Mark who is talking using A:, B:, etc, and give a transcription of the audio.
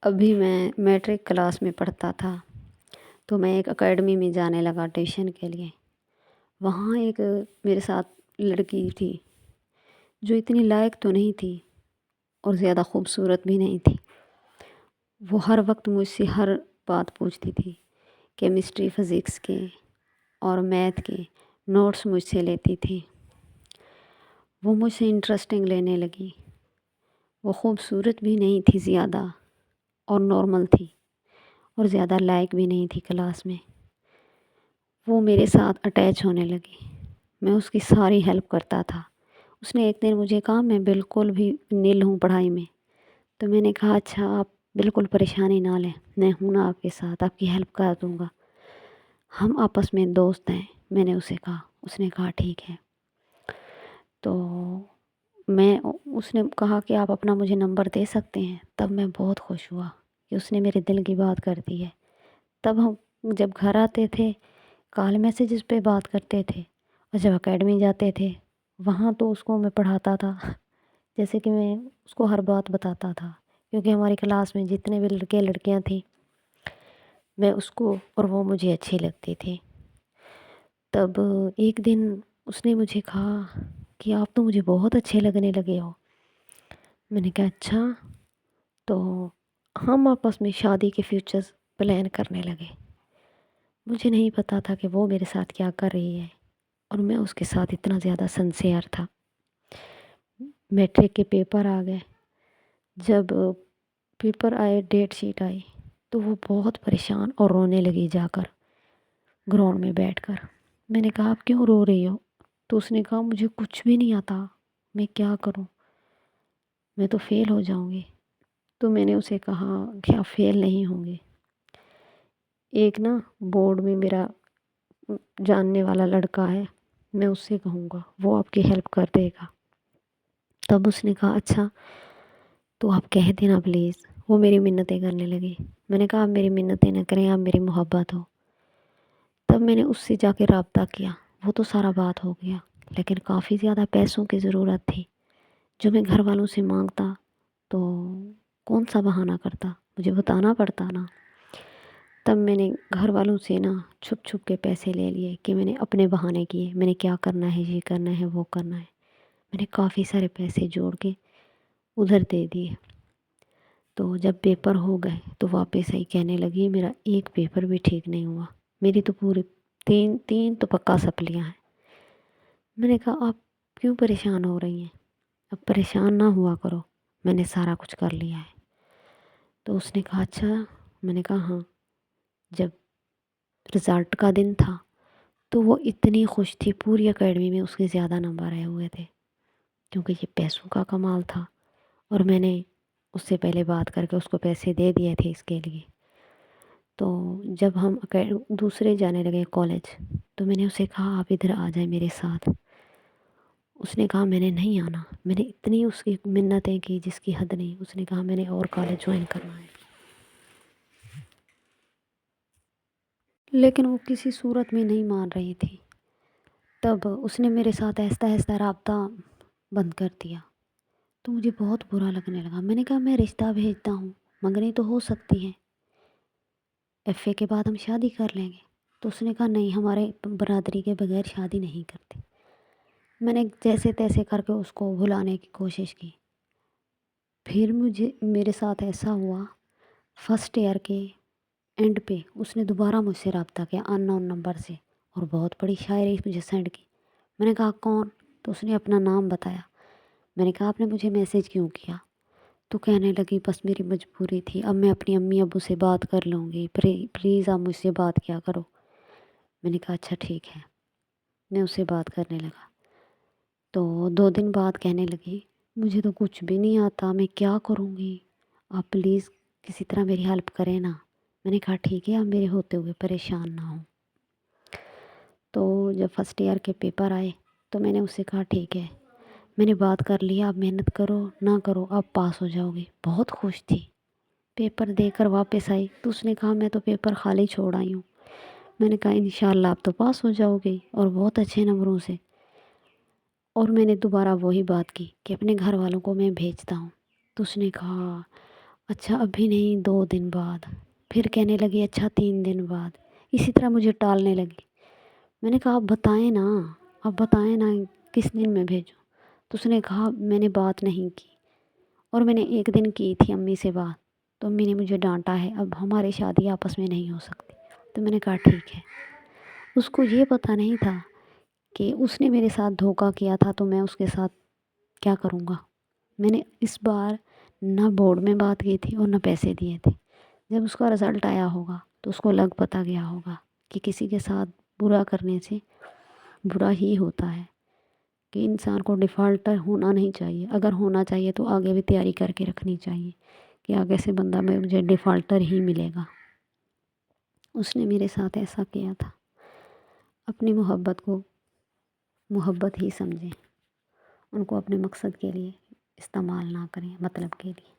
A: ابھی میں matric class میں پڑھتا تھا تو میں ایک اکیڈمی میں جانے لگا ٹیوشن کے لیے۔ وہاں ایک میرے ساتھ لڑکی تھی جو اتنی لائق تو نہیں تھی اور زیادہ خوبصورت بھی نہیں تھی۔ وہ ہر وقت مجھ سے ہر بات پوچھتی تھی، کیمسٹری فزکس کے اور میتھ کے نوٹس مجھ سے لیتی تھی۔ وہ مجھ سے انٹرسٹنگ لینے لگی۔ وہ خوبصورت بھی نہیں تھی زیادہ اور نارمل تھی اور زیادہ لائق بھی نہیں تھی کلاس میں۔ وہ میرے ساتھ اٹیچ ہونے لگی۔ میں اس کی ساری ہیلپ کرتا تھا۔ اس نے ایک دن مجھے کہا میں بالکل بھی نیل ہوں پڑھائی میں، تو میں نے کہا اچھا آپ بالکل پریشانی نہ لیں، میں ہوں نا آپ کے ساتھ، آپ کی ہیلپ کر دوں گا، ہم آپس میں دوست ہیں، میں نے اسے کہا۔ اس نے کہا ٹھیک ہے۔ تو اس نے کہا کہ آپ اپنا مجھے نمبر دے سکتے ہیں، تب میں بہت خوش ہوا کہ اس نے میرے دل کی بات کر دی ہے۔ تب ہم جب گھر آتے تھے کال میسیجز پہ بات کرتے تھے، اور جب اکیڈمی جاتے تھے وہاں تو اس کو میں پڑھاتا تھا، جیسے کہ میں اس کو ہر بات بتاتا تھا، کیونکہ ہماری کلاس میں جتنے بھی لڑکے لڑکیاں تھیں میں اس کو اور وہ مجھے اچھی لگتی تھی۔ تب ایک دن اس نے مجھے کہا کہ آپ تو مجھے بہت اچھے لگنے لگے ہو۔ میں نے کہا اچھا، تو ہم آپس میں شادی کے فیوچرز پلان کرنے لگے۔ مجھے نہیں پتہ تھا کہ وہ میرے ساتھ کیا کر رہی ہے، اور میں اس کے ساتھ اتنا زیادہ سنسیئر تھا۔ میٹرک کے پیپر آ گئے۔ جب پیپر آئے، ڈیٹ شیٹ آئی، تو وہ بہت پریشان اور رونے لگی جا کر گراؤنڈ میں بیٹھ کر۔ میں نے کہا آپ کیوں رو رہی ہو؟ تو اس نے کہا مجھے کچھ بھی نہیں آتا، میں کیا کروں، میں تو فیل ہو جاؤں گی۔ تو میں نے اسے کہا کہ آپ فیل نہیں ہوں گے، ایک نا بورڈ میں میرا جاننے والا لڑکا ہے، میں اس سے کہوں گا، وہ آپ کی ہیلپ کر دے گا۔ تب اس نے کہا اچھا تو آپ کہہ دینا پلیز۔ وہ میری منتیں کرنے لگی۔ میں نے کہا آپ میری منتیں نہ کریں، آپ میری محبت ہو۔ تب میں نے اس سے جا کے رابطہ کیا، وہ تو سارا بات ہو گیا، لیکن کافی زیادہ پیسوں کی ضرورت تھی جو میں گھر والوں سے مانگتا تو کون سا بہانہ کرتا، مجھے بتانا پڑتا نا۔ تب میں نے گھر والوں سے نا چھپ چھپ کے پیسے لے لیے کہ میں نے اپنے بہانے کیے، میں نے کیا کرنا ہے، یہ کرنا ہے، وہ کرنا ہے۔ میں نے کافی سارے پیسے جوڑ کے ادھر دے دیے۔ تو جب پیپر ہو گئے تو واپس آئی، کہنے لگی میرا ایک پیپر بھی ٹھیک نہیں ہوا، میری تو پوری تین تو پکا سپلیاں ہیں۔ میں نے کہا آپ کیوں پریشان ہو رہی ہیں؟ اب پریشان نہ ہوا کرو، میں نے سارا کچھ کر لیا ہے۔ تو اس نے کہا اچھا۔ میں نے کہا ہاں۔ جب رزلٹ کا دن تھا تو وہ اتنی خوش تھی، پوری اکیڈمی میں اس کے زیادہ نمبر آئے ہوئے تھے، کیونکہ یہ پیسوں کا کمال تھا، اور میں نے اس سے پہلے بات کر کے اس کو پیسے دے دیے تھے اس کے لیے۔ تو جب ہم دوسرے جانے لگے کالج، تو میں نے اسے کہا آپ ادھر آ جائیں میرے ساتھ۔ اس نے کہا میں نے نہیں آنا۔ میں نے اتنی اس کی منتیں کی جس کی حد نہیں۔ اس نے کہا میں نے اور کالج جوائن کرنا ہے، لیکن وہ کسی صورت میں نہیں مان رہی تھی۔ تب اس نے میرے ساتھ آہستہ آہستہ رابطہ بند کر دیا، تو مجھے بہت برا لگنے لگا۔ میں نے کہا میں رشتہ بھیجتا ہوں، منگنی تو ہو سکتی ہے، ایف اے کے بعد ہم شادی کر لیں گے۔ تو اس نے کہا نہیں، ہمارے برادری کے بغیر شادی نہیں کرتے۔ میں نے جیسے تیسے کر کے اس کو بھلانے کی کوشش کی۔ پھر میرے ساتھ ایسا ہوا، فرسٹ ایئر کے اینڈ پہ اس نے دوبارہ مجھ سے رابطہ کیا ان نون نمبر سے، اور بہت بڑی شاعری مجھے سینڈ کی۔ میں نے کہا کون؟ تو اس نے اپنا نام بتایا۔ میں نے کہا آپ نے مجھے میسیج کیوں کیا؟ تو کہنے لگی بس میری مجبوری تھی، اب میں اپنی امی ابو سے بات کر لوں گی، پلیز آپ مجھ سے بات کیا کرو۔ میں نے کہا اچھا ٹھیک ہے۔ میں اسے بات کرنے لگا، تو 2 دن بعد کہنے لگی مجھے تو کچھ بھی نہیں آتا، میں کیا کروں گی، آپ پلیز کسی طرح میری ہیلپ کریں نا۔ میں نے کہا ٹھیک ہے، آپ میرے ہوتے ہوئے پریشان نہ ہوں۔ تو جب فرسٹ ایئر کے پیپر آئے تو میں نے اسے کہا ٹھیک ہے، میں نے بات کر لیا، آپ محنت کرو نہ کرو آپ پاس ہو جاؤ گے۔ بہت خوش تھی۔ پیپر دے کر واپس آئی تو اس نے کہا میں تو پیپر خالی چھوڑ آئی ہوں۔ میں نے کہا انشاءاللہ آپ تو پاس ہو جاؤ گے، اور بہت اچھے نمبروں سے۔ اور میں نے دوبارہ وہی بات کی کہ اپنے گھر والوں کو میں بھیجتا ہوں۔ تو اس نے کہا اچھا ابھی نہیں، 2 دن بعد، پھر کہنے لگی اچھا 3 دن بعد، اسی طرح مجھے ٹالنے لگی۔ میں نے کہا آپ بتائیں نا کس دن میں بھیجوں؟ تو اس نے کہا میں نے بات نہیں کی، اور میں نے ایک دن کی تھی امی سے بات، تو امی نے مجھے ڈانٹا ہے، اب ہماری شادی آپس میں نہیں ہو سکتی۔ تو میں نے کہا ٹھیک ہے۔ اس کو یہ پتہ نہیں تھا کہ اس نے میرے ساتھ دھوکہ کیا تھا، تو میں اس کے ساتھ کیا کروں گا۔ میں نے اس بار نہ بورڈ میں بات کی تھی اور نہ پیسے دیے تھے۔ جب اس کا رزلٹ آیا ہوگا تو اس کو لگ پتہ گیا ہوگا کہ کسی کے ساتھ برا کرنے سے برا ہی ہوتا ہے، کہ انسان کو ڈیفالٹر ہونا نہیں چاہیے، اگر ہونا چاہیے تو آگے بھی تیاری کر کے رکھنی چاہیے کہ آگے سے بندہ میں مجھے ڈیفالٹر ہی ملے گا۔ اس نے میرے ساتھ ایسا کیا تھا۔ اپنی محبت کو محبت ہی سمجھیں، ان کو اپنے مقصد کے لیے استعمال نہ کریں، مطلب کے لیے۔